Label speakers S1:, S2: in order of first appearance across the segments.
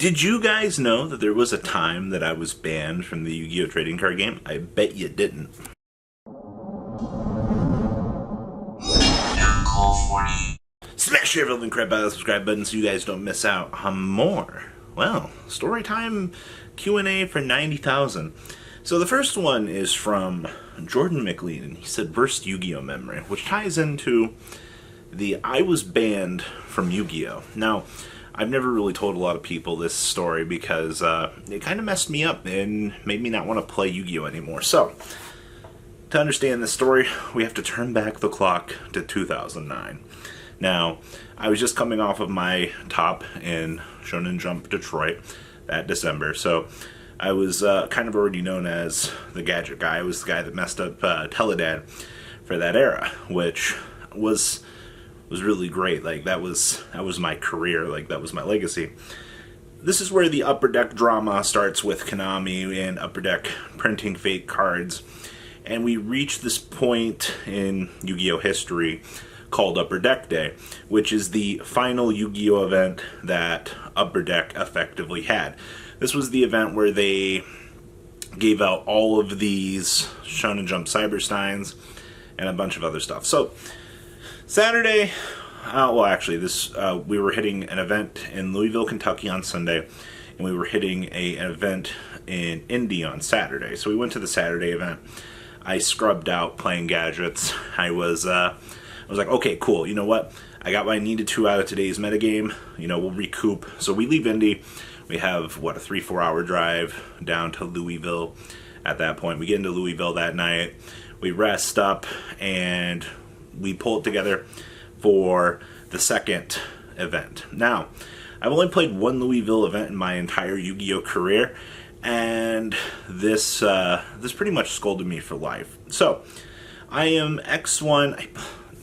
S1: Did you guys know that there was a time that I was banned from the Yu-Gi-Oh! Trading card game? I bet you didn't. Smash your and crap out of the subscribe button so you guys don't miss out on more. Well, story time Q&A for 90,000. So the first one is from Jordan McLean, and he said worst Yu-Gi-Oh! Memory, which ties into the I was banned from Yu-Gi-Oh! Now, I've never really told a lot of people this story because it kind of messed me up and made me not want to play Yu-Gi-Oh! Anymore. So, to understand this story, we have to turn back the clock to 2009. Now, I was just coming off of my top in Shonen Jump Detroit that December, so I was kind of already known as the gadget guy. I was the guy that messed up Teledad for that era, which was really great. Like, that was my career, like, that was my legacy. This is where the Upper Deck drama starts with Konami and Upper Deck printing fake cards, and we reach this point in Yu-Gi-Oh! History called Upper Deck Day, which is the final Yu-Gi-Oh! Event that Upper Deck effectively had. This was the event where they gave out all of these Shonen Jump Cybersteins and a bunch of other stuff. So, Saturday, well actually, we were hitting an event in Louisville, Kentucky on Sunday, and we were hitting an event in Indy on Saturday. So we went to the Saturday event. I scrubbed out playing gadgets. I was like, okay, cool, you know what? I got what I needed to out of today's metagame. You know, we'll recoup. So we leave Indy. We have, what, a 3-4 hour drive down to Louisville at that point. We get into Louisville that night. We rest up, and we pull it together for the second event. Now, I've only played one Louisville event in my entire Yu-Gi-Oh! Career, and this pretty much scolded me for life. So, I am X1.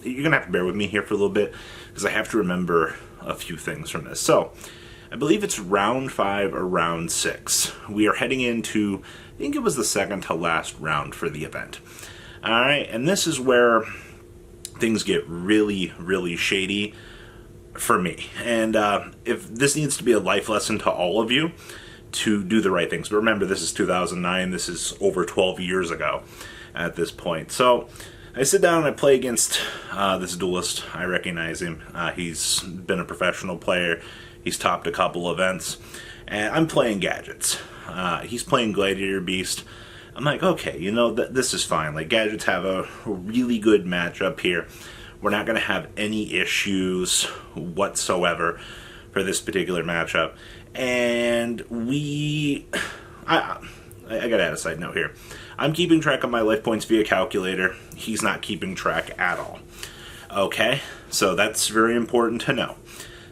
S1: You're going to have to bear with me here for a little bit, because I have to remember a few things from this. So, I believe it's round 5 or round 6. We are heading into, I think it was the second to last round for the event. Alright, and this is where things get really, really shady for me. And if this needs to be a life lesson to all of you, to do the right things. But remember, this is 2009. This is over 12 years ago at this point. So I sit down and I play against this duelist. I recognize him. He's been a professional player. He's topped a couple events. And I'm playing gadgets. He's playing Gladiator Beast. I'm like, okay, you know, this is fine. Like, gadgets have a really good matchup here. We're not going to have any issues whatsoever for this particular matchup. And I gotta add a side note here. I'm keeping track of my life points via calculator. He's not keeping track at all. Okay? So that's very important to know.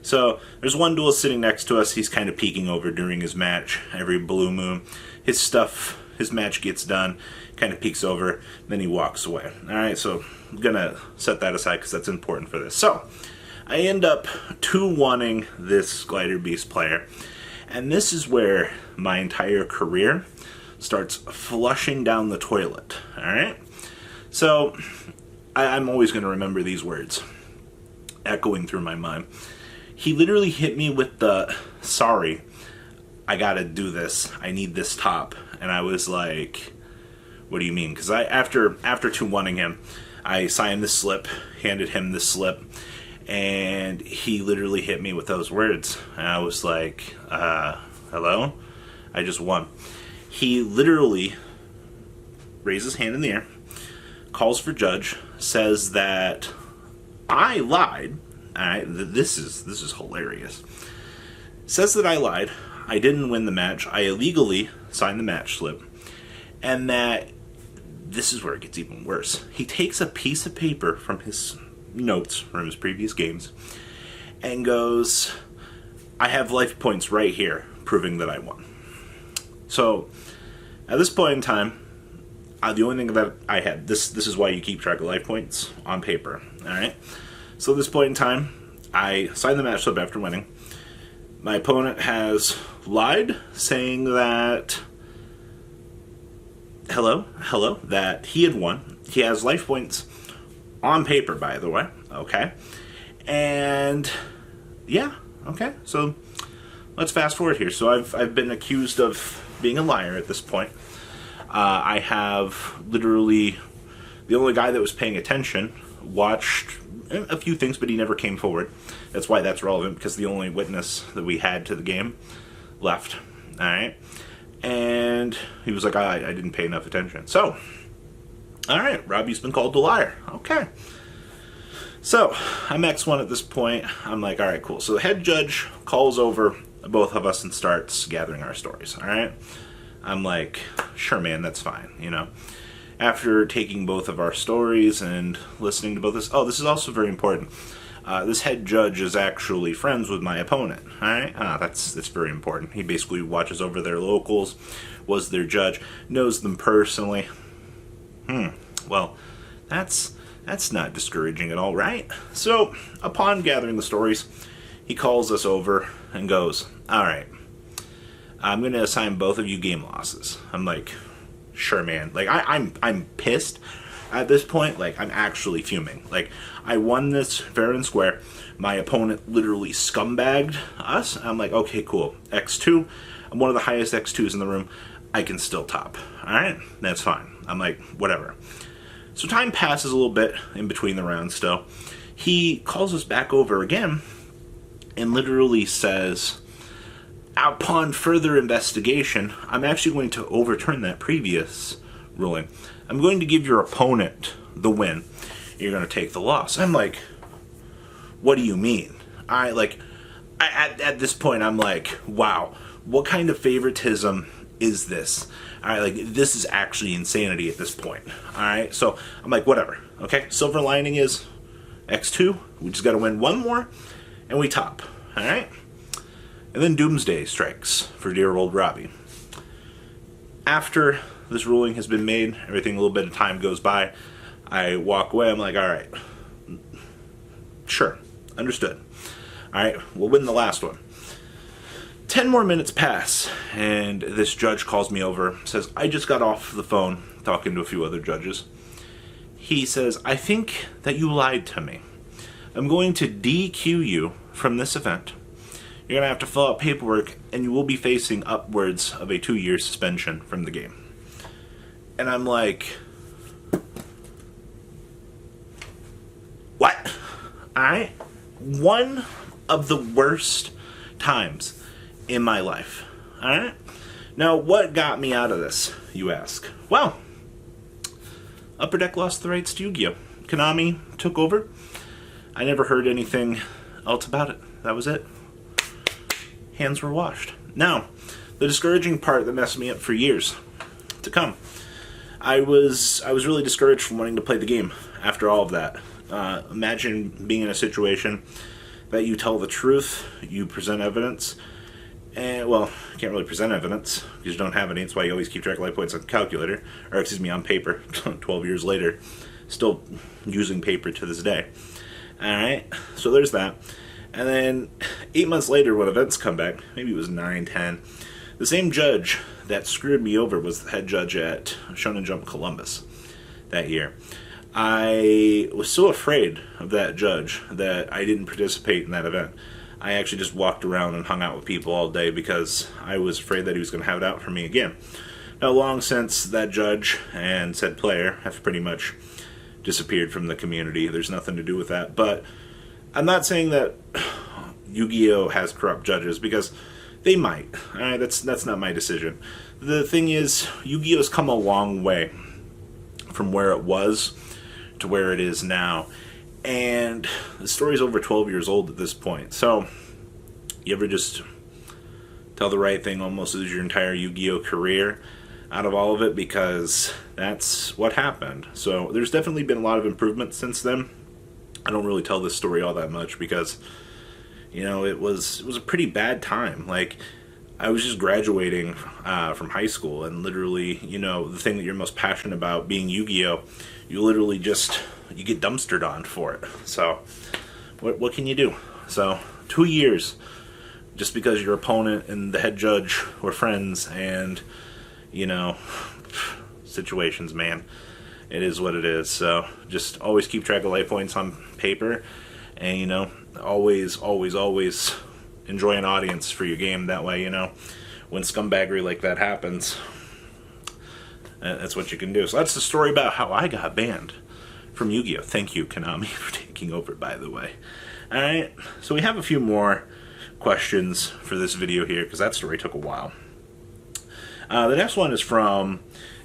S1: So there's one duelist sitting next to us. He's kind of peeking over during his match every blue moon. His match gets done, kind of peeks over, then he walks away. Alright, so I'm gonna set that aside because that's important for this. So, I end up 2-1-ing this Glider Beast player, and this is where my entire career starts flushing down the toilet. Alright? So, I'm always going to remember these words echoing through my mind. He literally hit me with the, sorry, I gotta do this, I need this top. And I was like, what do you mean? Because after 2-1-ing him, I signed the slip, handed him the slip, and he literally hit me with those words. And I was like, hello? I just won. He literally raises his hand in the air, calls for judge, says that I lied. Alright, this is hilarious. Says that I lied. I didn't win the match. I illegally signed the match slip. And that, this is where it gets even worse. He takes a piece of paper from his notes from his previous games and goes, I have life points right here proving that I won. So, at this point in time, the only thing that I had, this is why you keep track of life points on paper. Alright? So at this point in time, I signed the match slip after winning. My opponent has lied, saying that, that he had won. He has life points on paper, by the way, okay? And, yeah, okay, so let's fast forward here. So I've been accused of being a liar at this point. I have literally, the only guy that was paying attention watched a few things, but he never came forward. That's why that's relevant, because the only witness that we had to the game left. Alright? And he was like, I didn't pay enough attention. So, alright, Robbie's been called a liar. Okay. So, I'm X1 at this point. I'm like, alright, cool. So the head judge calls over both of us and starts gathering our stories. Alright? I'm like, sure, man, that's fine, you know. After taking both of our stories and listening to both this, this is also very important. This head judge is actually friends with my opponent. All right, that's very important. He basically watches over their locals, was their judge, knows them personally. Well, that's not discouraging at all, right? So, upon gathering the stories, he calls us over and goes, all right, I'm going to assign both of you game losses. I'm like, sure, man. Like, I'm pissed at this point. Like, I'm actually fuming. Like, I won this fair and square. My opponent literally scumbagged us. I'm like, okay, cool. X2. I'm one of the highest X2s in the room. I can still top. Alright? That's fine. I'm like, whatever. So time passes a little bit in between the rounds still. He calls us back over again and literally says, upon further investigation, I'm actually going to overturn that previous ruling. I'm going to give your opponent the win. You're going to take the loss. I'm like, what do you mean? At this point, I'm like, wow, what kind of favoritism is this? Alright, like, this is actually insanity at this point. Alright, so I'm like, whatever. Okay, silver lining is X2, we just got to win one more, and we top. Alright? And then doomsday strikes for dear old Robbie. After this ruling has been made, everything, a little bit of time goes by, I walk away, I'm like, alright, sure, understood. Alright, we'll win the last one. 10 more minutes pass, and this judge calls me over, says, I just got off the phone talking to a few other judges. He says, I think that you lied to me. I'm going to DQ you from this event. You're going to have to fill out paperwork, and you will be facing upwards of a 2-year suspension from the game. And I'm like, what? Alright? One of the worst times in my life. Alright? Now, what got me out of this, you ask? Well, Upper Deck lost the rights to YuGiOh. Konami took over. I never heard anything else about it. That was it. Hands were washed. Now, the discouraging part that messed me up for years to come. I was really discouraged from wanting to play the game after all of that. Imagine being in a situation that you tell the truth, you present evidence, and, well, you can't really present evidence because you don't have any. That's why you always keep track of life points on calculator, or excuse me, on paper. 12 years later, still using paper to this day. Alright, so there's that. And then 8 months later, when events come back, maybe it was 9, 10, the same judge that screwed me over was the head judge at Shonen Jump Columbus that year. I was so afraid of that judge that I didn't participate in that event. I actually just walked around and hung out with people all day because I was afraid that he was going to have it out for me again. Now, long since that judge and said player have pretty much disappeared from the community. There's nothing to do with that. But I'm not saying that YuGiOh has corrupt judges, because they might. Alright, that's not my decision. The thing is, YuGiOh's come a long way from where it was to where it is now. And the story's over 12 years old at this point. So, you ever just tell the right thing almost as your entire YuGiOh career out of all of it? Because that's what happened. So, there's definitely been a lot of improvement since then. I don't really tell this story all that much because, you know, it was a pretty bad time. Like, I was just graduating from high school, and literally, you know, the thing that you're most passionate about, being YuGiOh, you literally just, you get dumpstered on for it. So, what can you do? So, 2 years, just because your opponent and the head judge were friends, and, you know, situations, man. It is what it is. So, just always keep track of life points on paper, and, you know, always enjoy an audience for your game. That way, you know, when scumbaggery like that happens, that's what you can do. So that's the story about how I got banned from Yu-Gi-Oh! Thank you, Konami, for taking over, by the way. Alright, so we have a few more questions for this video here, because that story took a while. The next one is from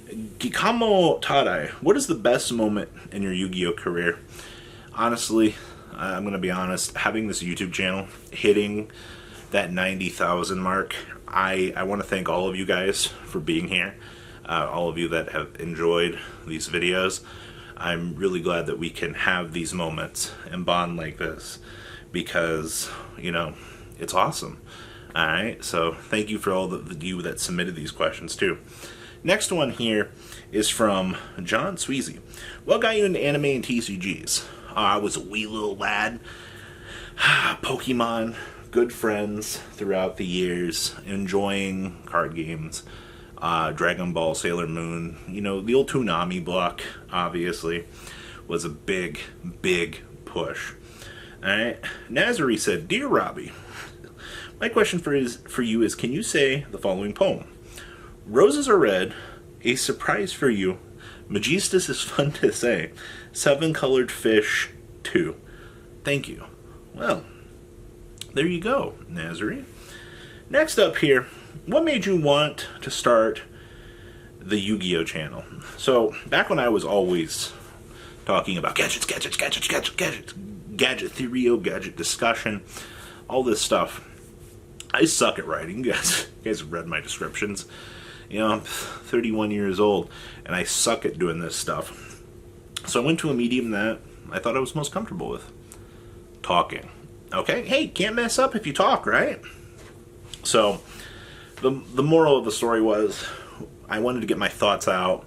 S1: Gikamo Tadai. What is the best moment in your Yu-Gi-Oh! Career? Honestly, I'm going to be honest, having this YouTube channel, hitting that 90,000 mark, I want to thank all of you guys for being here. All of you that have enjoyed these videos. I'm really glad that we can have these moments and bond like this, because, you know, it's awesome. Alright, so thank you for all the you that submitted these questions too. Next one here is from John Sweezy. What got you into anime and TCGs? I was a wee little lad. Pokemon, good friends throughout the years, enjoying card games. Dragon Ball, Sailor Moon, you know, the old Toonami block, obviously, was a big, big push. Alright, Nazari said, Dear Robbie, my question for you is, can you say the following poem? Roses are red, a surprise for you, Majestus is fun to say, 7-colored fish, 2. Thank you. Well, there you go, Nazari. Next up here, what made you want to start the Yu-Gi-Oh! Channel? So, back when I was always talking about gadgets, gadget theory, gadget discussion, all this stuff, I suck at writing. You guys have read my descriptions. You know, I'm 31 years old, and I suck at doing this stuff. So I went to a medium that I thought I was most comfortable with. Talking. Okay? Hey, can't mess up if you talk, right? So, the moral of the story was, I wanted to get my thoughts out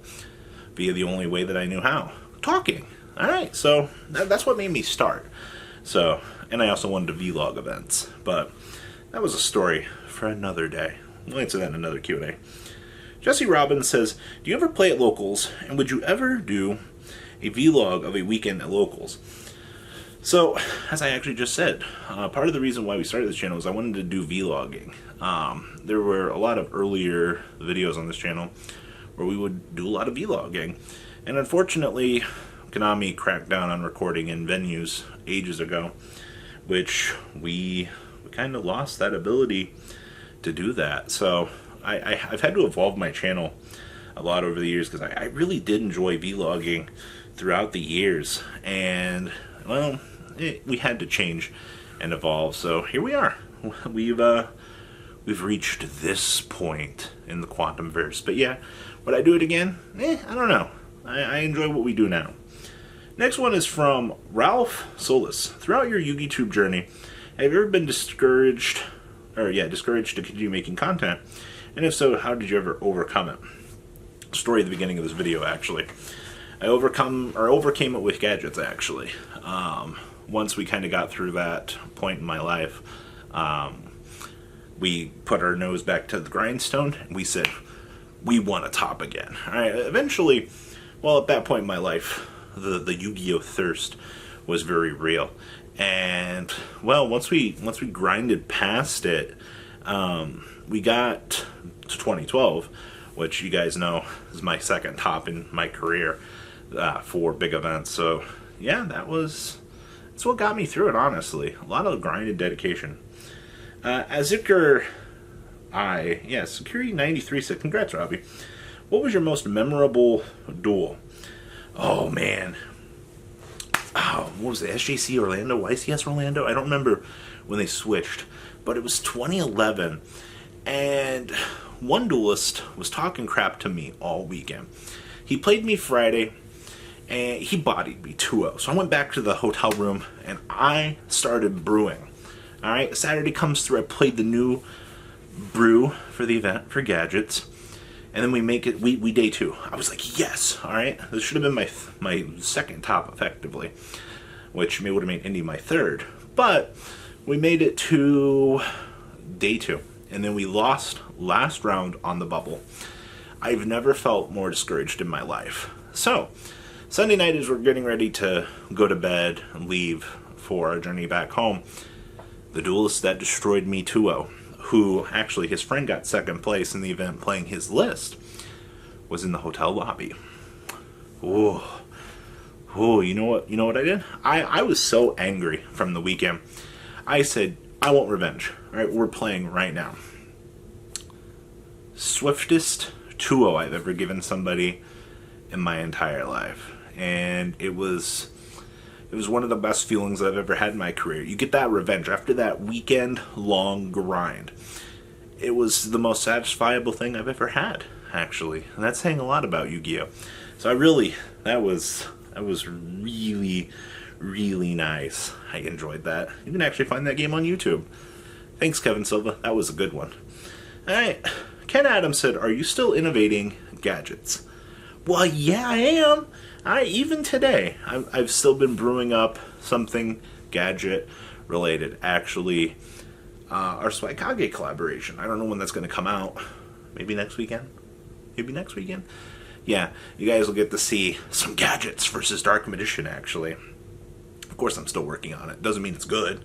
S1: via the only way that I knew how. Talking. Alright, so that's what made me start. So, and I also wanted to vlog events. But that was a story for another day. We'll answer that in another Q&A. Jesse Robbins says, do you ever play at locals, and would you ever do a vlog of a weekend at locals? So, as I actually just said, part of the reason why we started this channel is I wanted to do vlogging. There were a lot of earlier videos on this channel where we would do a lot of vlogging. And unfortunately, Konami cracked down on recording in venues ages ago, which we kind of lost that ability to do that. So I've had to evolve my channel a lot over the years, because I really did enjoy vlogging throughout the years. And, well, we had to change and evolve. So here we are. We've reached this point in the quantum verse. But yeah, would I do it again? I don't know. I enjoy what we do now. Next one is from Ralph Solis. Throughout your YuGiTube journey, have you ever been discouraged to continue making content? And if so, how did you ever overcome it? Story at the beginning of this video, actually. I overcame it with gadgets, actually. Once we kind of got through that point in my life, we put our nose back to the grindstone, and we said, we want to top again. All right, eventually, well, at that point in my life, the Yu-Gi-Oh! Thirst was very real. And, well, once we grinded past it, we got to 2012, which you guys know is my second top in my career for big events. So, yeah, that's what got me through it, honestly. A lot of grind and dedication. Security93 said, congrats, Robbie. What was your most memorable duel? Oh, man. Oh, what was it? SJC Orlando? YCS Orlando? I don't remember when they switched. But it was 2011. And one duelist was talking crap to me all weekend. He played me Friday, and he bodied me 2-0. So I went back to the hotel room, and I started brewing. Alright, Saturday comes through. I played the new brew for the event, for gadgets. And then we make it, we day 2. I was like, yes, alright. This should have been my second top, effectively. Which would have made Indy my third. But we made it to day 2. And then we lost last round on the bubble. I've never felt more discouraged in my life. So, Sunday night as we're getting ready to go to bed and leave for our journey back home, the duelist that destroyed me, YuGiOh, who actually his friend got second place in the event playing his list, was in the hotel lobby. Oh, you know what? You know what I did? I was so angry from the weekend. I said, I want revenge. All right, we're playing right now. Swiftest YuGiOh I've ever given somebody in my entire life, and it was one of the best feelings I've ever had in my career. You get that revenge after that weekend-long grind. It was the most satisfiable thing I've ever had, actually, and that's saying a lot about YuGiOh. So that was really, really nice. I enjoyed that. You can actually find that game on YouTube. Thanks, Kevin Silva. That was a good one. All right. Ken Adams said, "Are you still innovating gadgets?" Well, yeah, I am. Even today, I've still been brewing up something gadget related. Actually, our Swaikage collaboration. I don't know when that's going to come out. Maybe next weekend? Yeah, you guys will get to see some gadgets versus Dark Magician, actually. Of course, I'm still working on it. Doesn't mean it's good.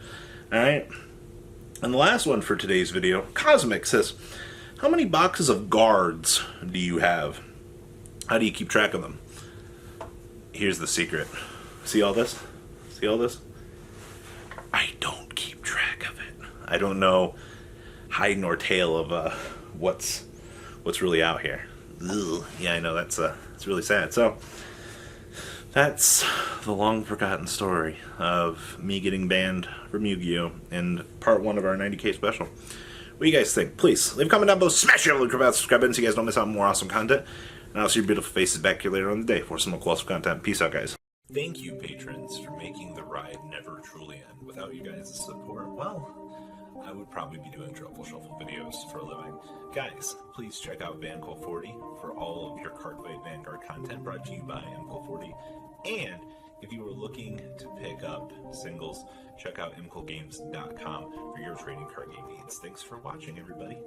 S1: Alright? And the last one for today's video, Cosmic says, "How many boxes of guards do you have? How do you keep track of them?" Here's the secret. See all this? See all this? I don't keep track of it. I don't know hide nor tail of what's really out here. Ugh. Yeah, I know, it's really sad. So that's the long forgotten story of me getting banned from YuGiOh and part 1 of our 90K special. What do you guys think? Please leave a comment down below, smash your little subscribe button so you guys don't miss out on more awesome content. And I'll see your beautiful faces back here later on the day for some more awesome content. Peace out, guys. Thank you, patrons, for making the ride never truly end. Without you guys' support, well, I would probably be doing Truffle Shuffle videos for a living. Guys, please check out Vanquill40 for all of your Cardfight Vanguard content brought to you by Vanquill40. And if you are looking to pick up singles, check out mquillgames.com for your trading card game needs. Thanks for watching, everybody.